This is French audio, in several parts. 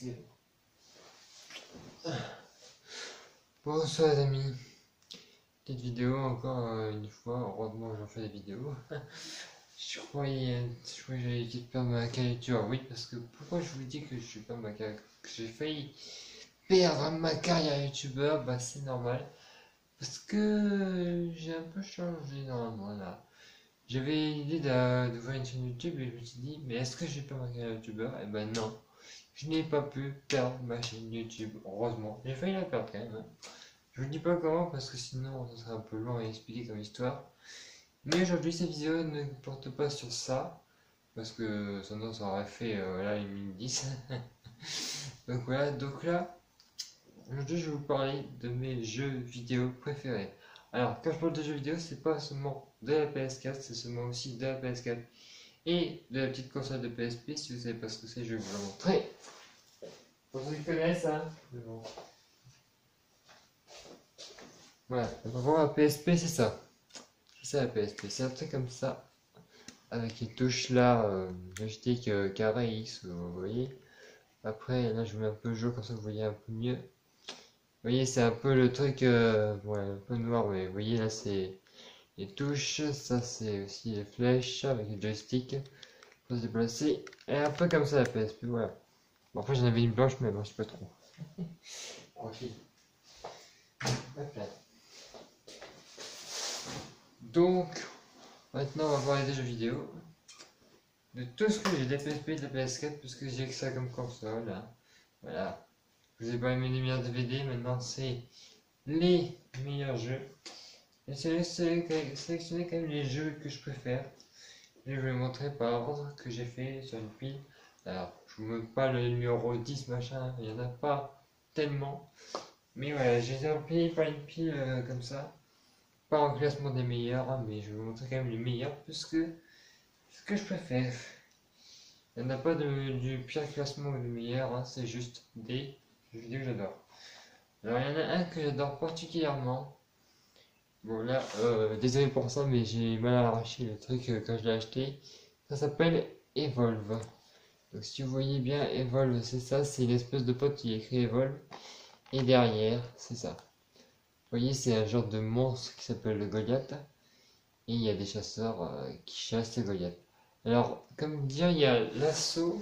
C'est bon. Bonsoir les amis. Petite vidéo encore une fois. Heureusement j'en fais des vidéos. Je croyais que j'allais perdre ma carrière. Oui, parce que pourquoi je vous dis que je suis pas ma carrière, que j'ai failli perdre ma carrière youtubeur, bah c'est normal. Parce que j'ai un peu changé normalement là. J'avais l'idée d'ouvrir une chaîne YouTube et je me suis dit, mais est-ce que j'ai pas ma carrière youtubeur? Eh ben non. Je n'ai pas pu perdre ma chaîne YouTube, heureusement. J'ai failli la perdre quand même. Hein. Je vous dis pas comment parce que sinon ça serait un peu long à expliquer comme histoire. Mais aujourd'hui cette vidéo ne porte pas sur ça. Parce que sinon ça aurait fait là une minute 10. Donc voilà, donc là, aujourd'hui je vais vous parler de mes jeux vidéo préférés. Alors quand je parle de jeux vidéo, c'est pas seulement de la PS4, c'est seulement aussi de la PS4 et de la petite console de PSP. Si vous savez pas ce que c'est, je vais vous le montrer. Pour ceux qui connaissent, hein. Bon. Voilà, donc on va voir la PSP, c'est ça. C'est ça la PSP, c'est un truc comme ça. Avec les touches là, joystick carré X, vous voyez. Après, là je vous mets un peu jaune comme ça vous voyez un peu mieux. Vous voyez, c'est un peu le truc, ouais, un peu noir, mais vous voyez là c'est les touches, ça c'est aussi les flèches avec les joysticks pour se déplacer. Et un peu comme ça la PSP, voilà. Bon, après j'en avais une blanche, mais bon, je sais pas trop. Tranquille. Donc, maintenant on va parler des jeux vidéo. De tout ce que j'ai, des PSP et de la PS4, puisque j'ai que ça comme console. Hein. Voilà. Je vous ai pas aimé les meilleurs DVD, maintenant c'est les meilleurs jeux. Et j'ai sélectionné quand même les jeux que je préfère. Et je vais vous montrer par ordre que j'ai fait sur une pile. Alors, je vous montre pas le numéro 10 machin, il n'y en a pas tellement. Mais voilà, j'ai rempli par une pile comme ça. Pas en classement des meilleurs, hein, mais je vais vous montrer quand même les meilleurs, puisque ce que je préfère. Il n'y en a pas du pire classement ou du meilleur, hein, c'est juste des jeux vidéo que j'adore. Alors il y en a un que j'adore particulièrement. Bon là, désolé pour ça, mais j'ai mal à arracher le truc quand je l'ai acheté. Ça s'appelle Evolve. Donc si vous voyez bien, Evolve c'est ça, c'est l'espèce de pote qui écrit Evolve. Et derrière, c'est ça. Vous voyez, c'est un genre de monstre qui s'appelle le Goliath. Et il y a des chasseurs qui chassent les Goliaths. Alors, comme dire, il y a l'assaut.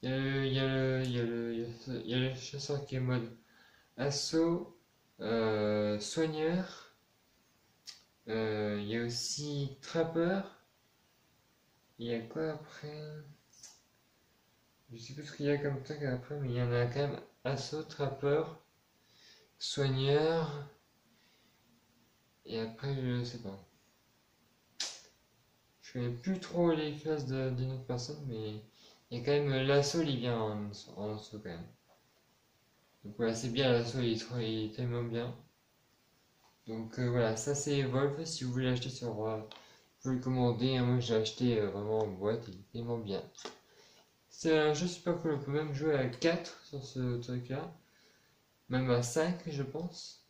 Il y a le chasseur qui est mode assaut, soigneur, il y a aussi trappeur, il y a quoi après? Je sais plus ce qu'il y a comme truc après, mais il y en a quand même assaut, trappeur, soigneur, et après je sais pas. Je connais plus trop les classes d'une autre personne, mais il y a quand même l'assaut, il vient en dessous quand même. Donc voilà, c'est bien l'assaut, il est tellement bien. Donc voilà, ça c'est Evolve, si vous voulez l'acheter sur... vous pouvez le commander, hein, moi j'ai acheté vraiment en boîte, il est tellement bien. C'est un jeu super cool, on peut même jouer à 4 sur ce truc là. Même à 5 je pense.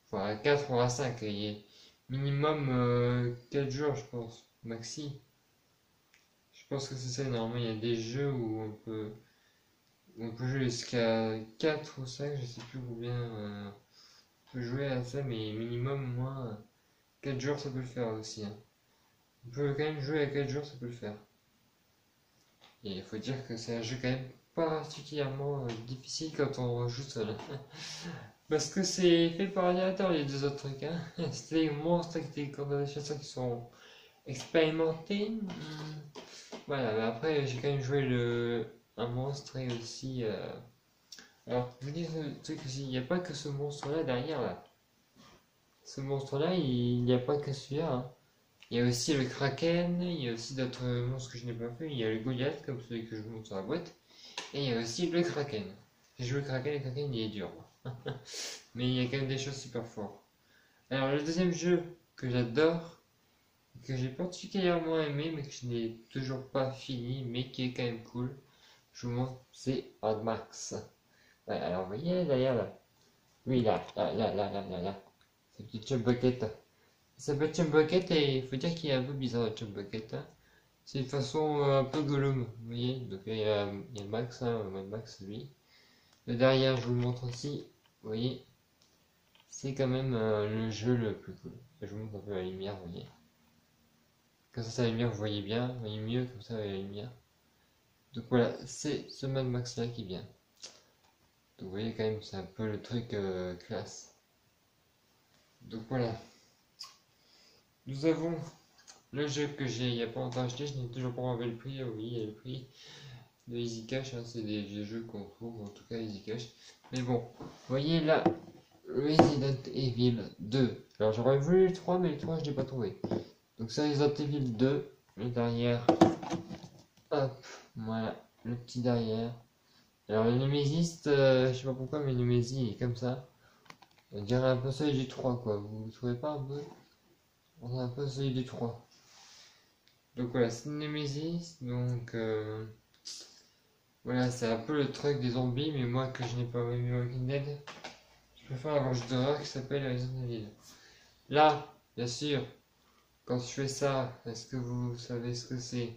Enfin à 4 ou à 5, il y a minimum 4 jours je pense, maxi. Je pense que c'est ça, normalement il y a des jeux où on peut jouer jusqu'à 4 ou 5, je sais plus combien on peut jouer à ça, mais minimum moins 4 jours ça peut le faire aussi. Hein. On peut quand même jouer à 4 jours, ça peut le faire. Et il faut dire que c'est un jeu quand même particulièrement difficile quand on joue seul. Parce que c'est fait par ordinateur les deux autres trucs. Hein. C'est des monstres avec des corps de chasseurs qui sont expérimentés. Voilà, mais après j'ai quand même joué un monstre et aussi... Alors, je vous dis ce truc aussi, il n'y a pas que ce monstre là derrière là. Ce monstre là, il n'y a pas que celui-là. Hein. Il y a aussi le Kraken, il y a aussi d'autres monstres que je n'ai pas fait. Il y a le Goliath, comme celui que je vous montre sur la boîte. Et il y a aussi le Kraken. J'ai joué le Kraken il est dur. Mais il y a quand même des choses super fortes. Alors le deuxième jeu que j'adore, que j'ai particulièrement aimé, mais que je n'ai toujours pas fini, mais qui est quand même cool, je vous montre, c'est Hard Max. Ouais, alors vous voyez derrière là. Oui, là. C'est petit Chum Bucket. Ça s'appelle Chum Bucket et il faut dire qu'il est un peu bizarre le Chum Bucket. Hein. C'est une façon un peu Gollum, vous voyez. Donc il y a Max, hein, Max lui. Le derrière, je vous le montre aussi, vous voyez. C'est quand même le jeu le plus cool. Je vous montre un peu la lumière, vous voyez. Comme ça, la lumière, vous voyez bien, vous voyez mieux comme ça avec la lumière. Donc voilà, c'est ce Mad Max là qui vient. Donc vous voyez quand même, c'est un peu le truc classe. Donc voilà. Nous avons le jeu que j'ai il n'y a pas longtemps acheté, je n'ai toujours pas enlevé le prix. Oui, il y a le prix de Easy Cash, hein, c'est des vieux jeux qu'on trouve, en tout cas Easy Cash. Mais bon, vous voyez là, Resident Evil 2. Alors j'aurais voulu le 3, mais le 3 je l'ai pas trouvé. Donc ça, Resident Evil 2, le derrière. Hop, voilà, le petit derrière. Alors le Nemesis, je sais pas pourquoi, mais le Nemesis il est comme ça. On dirait un peu celui du 3, quoi. Vous trouvez pas un peu? On a un peu celui du 3. Donc voilà, c'est Nemesis, donc voilà, c'est un peu le truc des zombies, mais moi que je n'ai pas vu Walking Dead, je préfère un jeu d'horreur qui s'appelle Resident Evil. Là, bien sûr, quand je fais ça, est-ce que vous savez ce que c'est?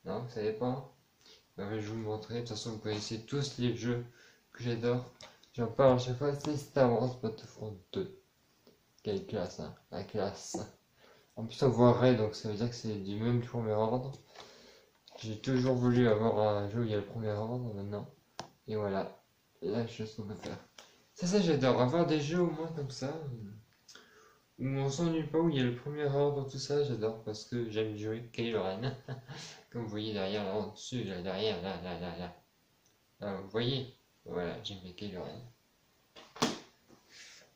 Non, vous savez pas? Ben, je vais vous le montrer, de toute façon vous connaissez tous les jeux que j'adore. J'en parle à chaque fois, c'est Star Wars Battlefront 2. Quelle classe, hein, la classe. En plus on voit Ray, donc ça veut dire que c'est du même premier ordre. J'ai toujours voulu avoir un jeu où il y a le premier ordre maintenant. Et voilà, la chose qu'on peut faire. Ça j'adore, avoir des jeux au moins comme ça, où on s'ennuie pas, où il y a le premier ordre, tout ça, j'adore, parce que j'aime jouer Kylo Ren. Comme vous voyez derrière, là, en dessus, là, derrière, là. Là, vous voyez, voilà, j'aime Kylo Ren.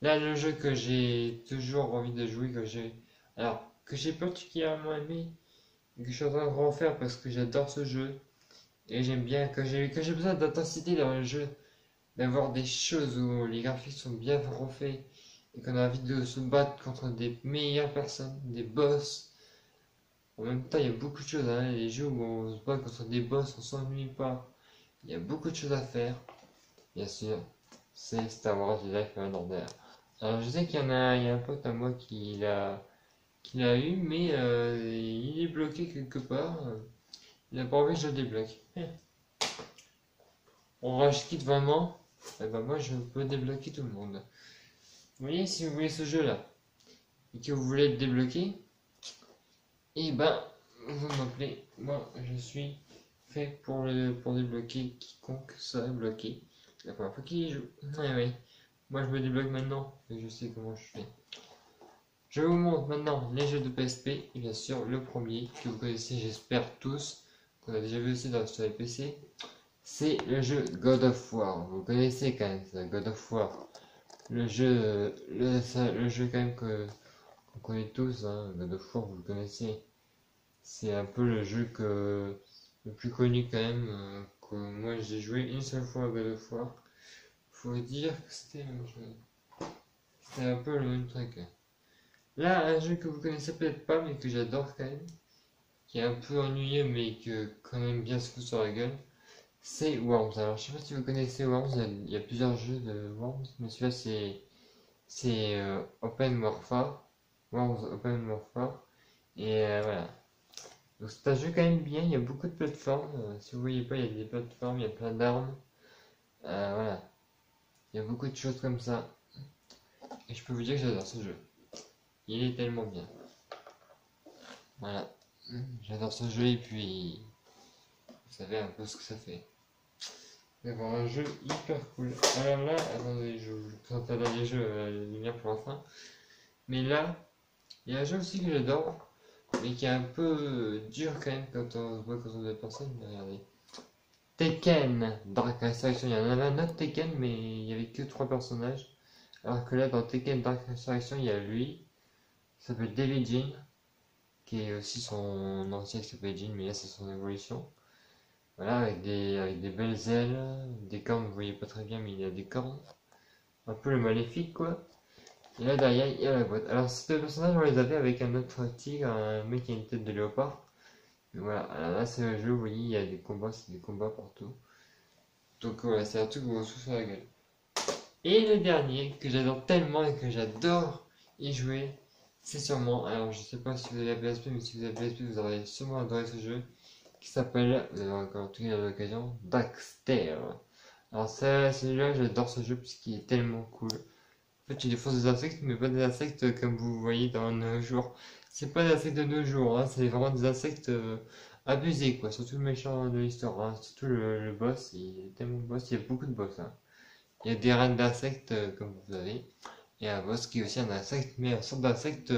Là, le jeu que j'ai toujours envie de jouer, alors, que j'ai particulièrement aimé, et que je suis en train de refaire parce que j'adore ce jeu, et j'aime bien, que j'ai besoin d'intensité dans le jeu, d'avoir des choses où les graphiques sont bien refaits, et qu'on a envie de se battre contre des meilleures personnes, des boss. En même temps, il y a beaucoup de choses, hein, les jeux où on se bat contre des boss, on s'ennuie pas. Il y a beaucoup de choses à faire, bien sûr. C'est Star Wars Jedi Fallen Order. Alors, je sais qu'il y en a, il y a un pote à moi qui l'a eu, mais il est bloqué quelque part. Il n'a pas envie que je le débloque. On rush quitte vraiment. Et ben moi, je peux débloquer tout le monde. Vous voyez, si vous voulez ce jeu-là et que vous voulez le débloquer, et ben vous m'appelez. Moi, je suis fait pour débloquer quiconque sera bloqué. La première fois qu'il y joue. Ouais, ouais. Moi, je me débloque maintenant et je sais comment je fais. Je vous montre maintenant les jeux de PSP, et bien sûr le premier que vous connaissez j'espère tous, qu'on a déjà vu aussi sur les PC, c'est le jeu God of War. Vous connaissez quand même ça, God of War. Le jeu, le jeu quand même qu'on connaît tous, hein, God of War vous le connaissez. C'est un peu le jeu le plus connu quand même, que moi j'ai joué une seule fois à God of War. Faut dire que c'était la même chose. C'était un peu le même truc. Là, un jeu que vous connaissez peut-être pas, mais que j'adore quand même, qui est un peu ennuyeux, mais que quand même bien se fout sur la gueule, c'est Worms. Alors, je sais pas si vous connaissez Worms, il y a plusieurs jeux de Worms, mais celui-là c'est Open Warfare, Worms Open Warfare, et voilà. Donc c'est un jeu quand même bien, il y a beaucoup de plateformes, si vous voyez pas, il y a des plateformes, il y a plein d'armes, voilà. Il y a beaucoup de choses comme ça, et je peux vous dire que j'adore ce jeu. Il est tellement bien. Voilà. J'adore ce jeu et puis vous savez un peu ce que ça fait. D'avoir un jeu hyper cool. Alors là, attendez, je vous présente un dernier jeu à la lumière pour la fin. Mais là, il y a un jeu aussi que j'adore, mais qui est un peu dur quand même quand on se voit quand on est personne. Regardez. Tekken Dark Resurrection. Il y en avait un autre Tekken, mais il n'y avait que 3 personnages. Alors que là, dans Tekken Dark Resurrection, il y a lui, qui s'appelle David Jean, qui est aussi son ancien qui s'appelle Jean, mais là c'est son évolution. Voilà, avec des belles ailes, des cornes, vous voyez pas très bien, mais il y a des cornes. Un peu le maléfique, quoi. Et là, derrière, il y a la boîte. Alors, ces deux personnages, on les avait avec un autre tigre, un mec qui a une tête de léopard. Mais voilà, alors là, c'est le jeu, vous voyez, il y a des combats, c'est des combats partout. Donc voilà, c'est un truc où on se fout sur la gueule. Et le dernier, que j'adore tellement et que j'adore y jouer, c'est sûrement, alors je sais pas si vous avez la PSP, mais si vous avez la PSP, vous aurez sûrement adoré ce jeu qui s'appelle, vous avez encore tout à l'occasion, Daxter. Alors ça, celui-là, j'adore ce jeu puisqu'il est tellement cool. En fait, il défonce des insectes, mais pas des insectes comme vous voyez dans nos jours. C'est pas des insectes de nos jours, hein, c'est vraiment des insectes abusés, quoi. Surtout le méchant de l'histoire, hein. Surtout le boss, il est tellement boss, il y a beaucoup de boss, hein. Il y a des reines d'insectes, comme vous avez, et un boss qui est aussi un insecte, mais un sorte d'insecte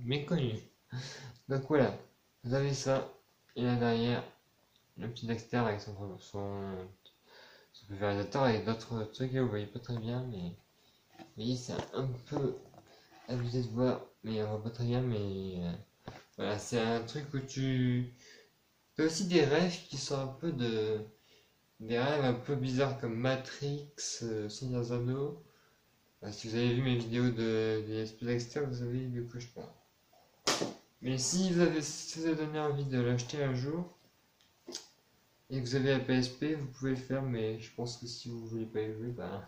méconnu. Donc voilà, vous avez ça, et là derrière, le petit Dexter avec son pulvérisateur et d'autres trucs, là, vous voyez pas très bien, mais vous voyez, c'est un peu abusé de voir, mais on voit pas très bien, mais voilà, c'est un truc où tu as aussi des rêves qui sont un peu des rêves un peu bizarres comme Matrix, Seigneur des Anneaux. Si vous avez vu mes vidéos des Espèces Dexter, vous savez de quoi je parle. Mais si vous avez donné envie de l'acheter un jour et que vous avez la PSP, vous pouvez le faire, mais je pense que si vous voulez pas y jouer, ben,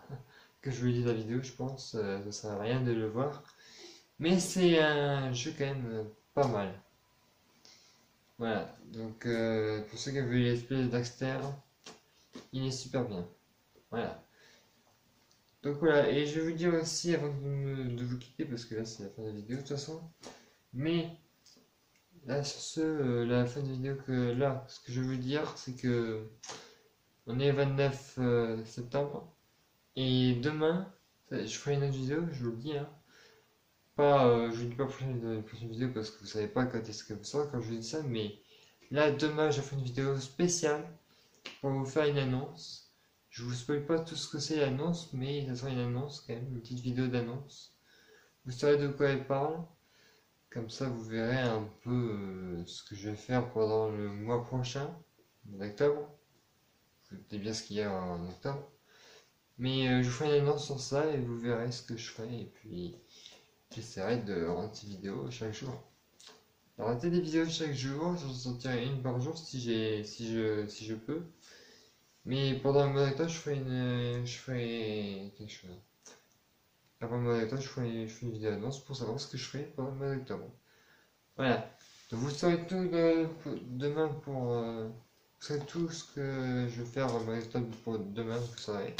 que je vous dise la vidéo, je pense, ça sert à rien de le voir. Mais c'est un jeu quand même pas mal. Voilà, donc pour ceux qui ont vu les espèces Daxter, il est super bien. Voilà. Donc voilà, et je vais vous dire aussi avant de vous quitter, parce que là c'est la fin de la vidéo de toute façon, mais là sur ce, la fin de la vidéo que là, ce que je veux vous dire, c'est que on est le 29 septembre, et demain, je ferai une autre vidéo, je vous le dis, hein. Pas, je vous dis pas prochaine vidéo parce que vous savez pas quand est-ce que vous sort quand je vous dis ça, mais là demain je ferai une vidéo spéciale pour vous faire une annonce. Je vous spoil pas tout ce que c'est l'annonce, mais ça sera une annonce quand même, une petite vidéo d'annonce. Vous saurez de quoi elle parle. Comme ça, vous verrez un peu ce que je vais faire pendant le mois prochain, en octobre. Vous savez bien ce qu'il y a en octobre. Mais je vous ferai une annonce sur ça et vous verrez ce que je ferai. Et puis, j'essaierai de rendre ces vidéos chaque jour. Arrêtez des vidéos chaque jour, j'en sortirai une par jour si je peux. Mais pendant le mois d'octobre, je ferai quelque chose. Avant le mois d'octobre, je ferai une vidéo d'annonce pour savoir ce que je ferai pendant le mois d'octobre. Voilà. Donc vous saurez tout demain pour. Vous saurez tout ce que je vais faire au mois d'octobre pour demain, vous saurez.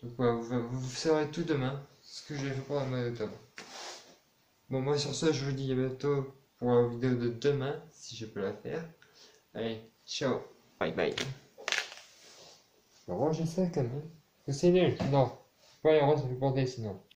Donc voilà, vous saurez tout demain, ce que j'ai fait pendant le mois d'octobre. Bon, moi sur ça, je vous dis à bientôt pour la vidéo de demain, si je peux la faire. Allez, ciao, bye bye. Bon, ranger ça quand même. C'est nul, non. Pas les range, ça fait porter sinon.